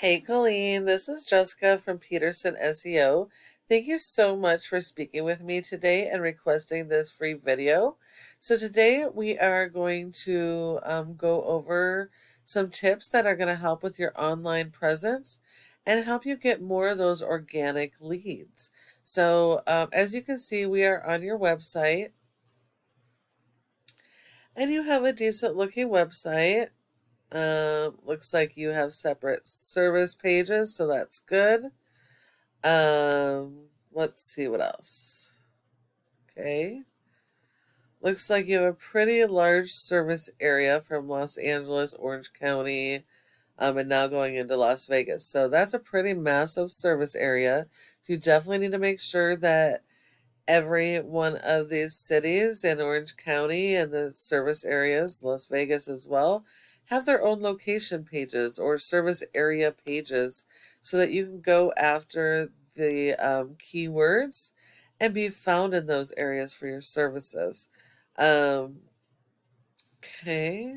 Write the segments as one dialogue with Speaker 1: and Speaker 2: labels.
Speaker 1: Hey Colleen, this is Jessica from Peterson SEO. Thank you so much for speaking with me today and requesting this free video. So today we are going to go over some tips that are going to help with your online presence and help you get more of those organic leads. So as you can see, we are on your website and you have a decent looking website. Looks like you have separate service pages, so that's good. Let's see what else. Okay. Looks like you have a pretty large service area from Los Angeles, Orange County, and now going into Las Vegas. So that's a pretty massive service area. You definitely need to make sure that every one of these cities in Orange County and the service areas, Las Vegas as well, have their own location pages or service area pages so that you can go after the keywords and be found in those areas for your services. Um, okay,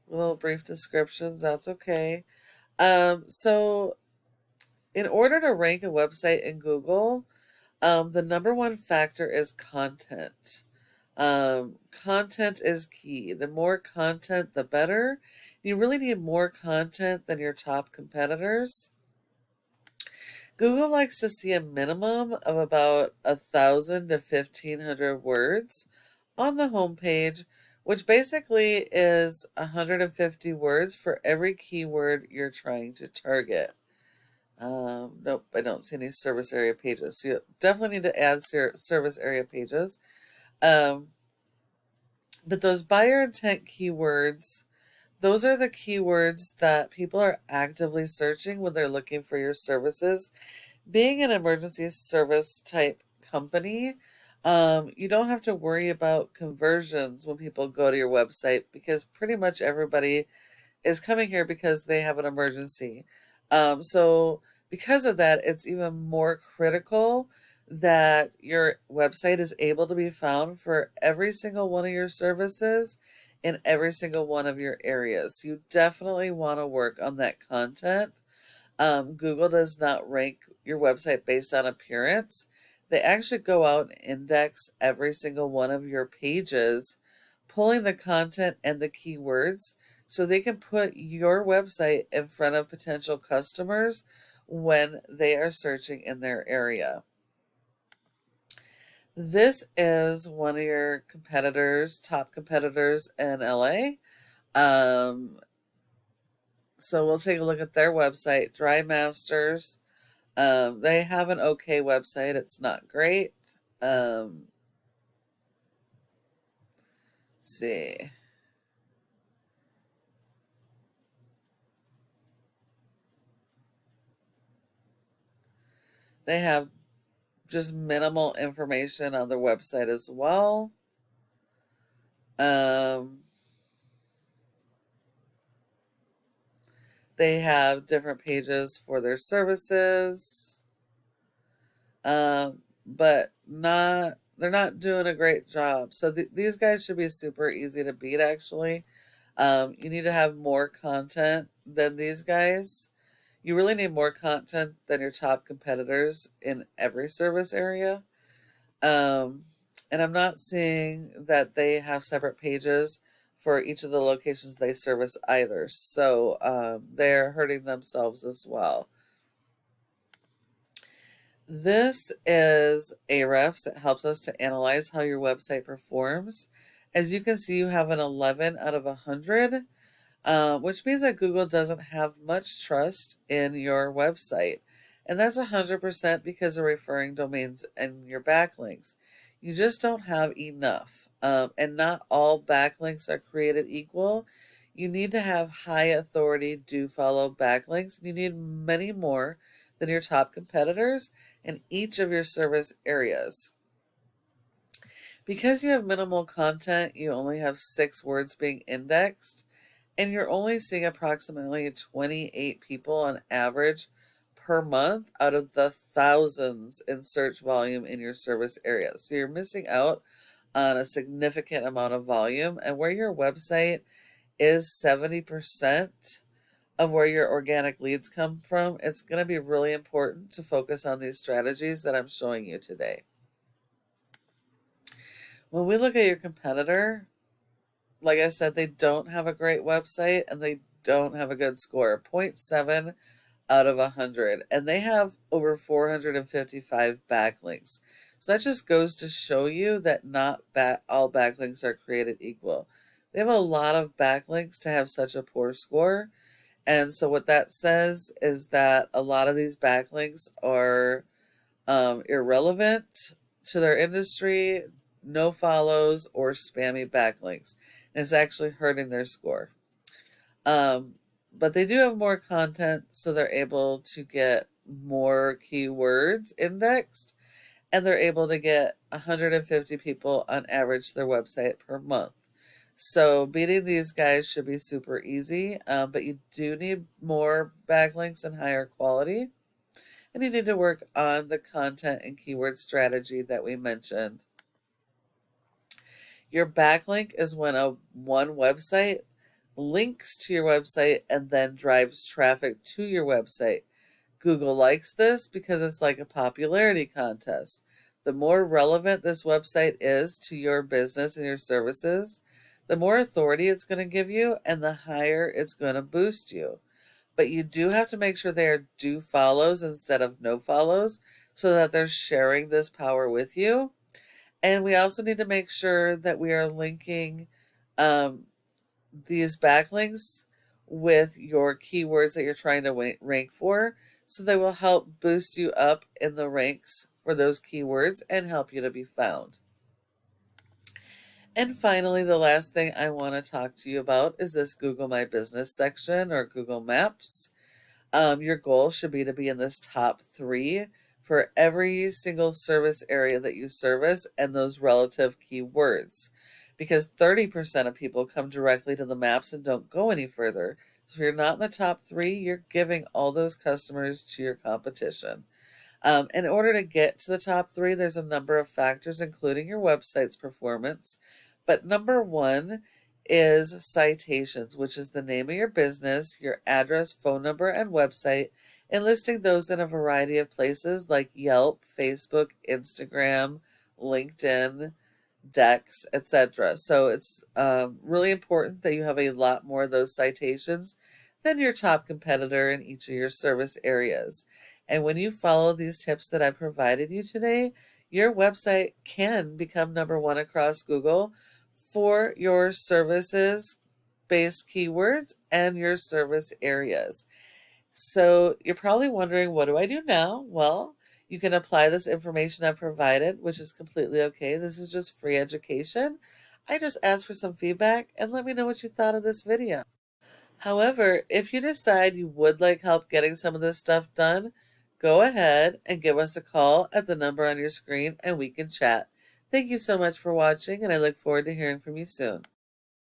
Speaker 1: little brief descriptions, that's okay. So in order to rank a website in Google, the number one factor is content. Content is key. The more content, the better. You really need more content than your top competitors. Google likes to see a minimum of about 1,000 to 1,500 words on the homepage, which basically is 150 words for every keyword you're trying to target. Nope, I don't see any service area pages. So you definitely need to add service area pages. Um, but those buyer intent keywords, those are the keywords that people are actively searching when they're looking for your services. Being an emergency service type company, you don't have to worry about conversions when people go to your website because pretty much everybody is coming here because they have an emergency. So because of that, it's even more critical that your website is able to be found for every single one of your services in every single one of your areas. You definitely want to work on that content. Google does not rank your website based on appearance. They actually go out and index every single one of your pages, pulling the content and the keywords so they can put your website in front of potential customers when they are searching in their area. This is one of your competitors, top competitors in LA. So we'll take a look at their website, Dry Masters. They have an okay website. It's not great. Let's see. They have just minimal information on their website as well. Um, they have different pages for their services, but not they're not doing a great job. So these guys should be super easy to beat. Actually, you need to have more content than these guys. You really need more content than your top competitors in every service area. Um, and I'm not seeing that they have separate pages for each of the locations they service either. So they're hurting themselves as well. This is Ahrefs. It helps us to analyze how your website performs. As you can see, you have an 11 out of 100, which means that Google doesn't have much trust in your website. And that's 100% because of referring domains and your backlinks. You just don't have enough. And not all backlinks are created equal. You need to have high authority, do follow backlinks. And you need many more than your top competitors in each of your service areas. Because you have minimal content, you only have 6 words being indexed, and you're only seeing approximately 28 people on average per month out of the thousands in search volume in your service area. So you're missing out on a significant amount of volume, and where your website is 70% of where your organic leads come from, it's going to be really important to focus on these strategies that I'm showing you today. When we look at your competitor, like I said, they don't have a great website and they don't have a good score, 0.7 out of 100, and they have over 455 backlinks. So that just goes to show you that not all backlinks are created equal. They have a lot of backlinks to have such a poor score. And so what that says is that a lot of these backlinks are irrelevant to their industry, no follows, or spammy backlinks. And it's actually hurting their score. But they do have more content, so they're able to get more keywords indexed, and they're able to get 150 people on average to their website per month. So beating these guys should be super easy, but you do need more backlinks and higher quality. And you need to work on the content and keyword strategy that we mentioned. Your backlink is when one website links to your website and then drives traffic to your website. Google likes this because it's like a popularity contest. The more relevant this website is to your business and your services, the more authority it's going to give you and the higher it's going to boost you. But you do have to make sure they are do follows instead of no follows so that they're sharing this power with you. And we also need to make sure that we are linking these backlinks with your keywords that you're trying to rank for, so they will help boost you up in the ranks for those keywords and help you to be found. And finally, the last thing I want to talk to you about is this Google My Business section or Google Maps. Your goal should be to be in this top 3 for every single service area that you service and those relative keywords, because 30% of people come directly to the maps and don't go any further. So if you're not in the top 3, you're giving all those customers to your competition. In order to get to the top 3, there's a number of factors, including your website's performance. But number 1 is citations, which is the name of your business, your address, phone number, and website, and listing those in a variety of places like Yelp, Facebook, Instagram, LinkedIn, Dex, etc. So it's really important that you have a lot more of those citations than your top competitor in each of your service areas. And when you follow these tips that I provided you today, your website can become number 1 across Google for your services based keywords and your service areas. So you're probably wondering, what do I do now? Well, you can apply this information I've provided, which is completely okay. This is just free education. I just asked for some feedback and let me know what you thought of this video. However, if you decide you would like help getting some of this stuff done, go ahead and give us a call at the number on your screen and we can chat. Thank you so much for watching, and I look forward to hearing from you soon.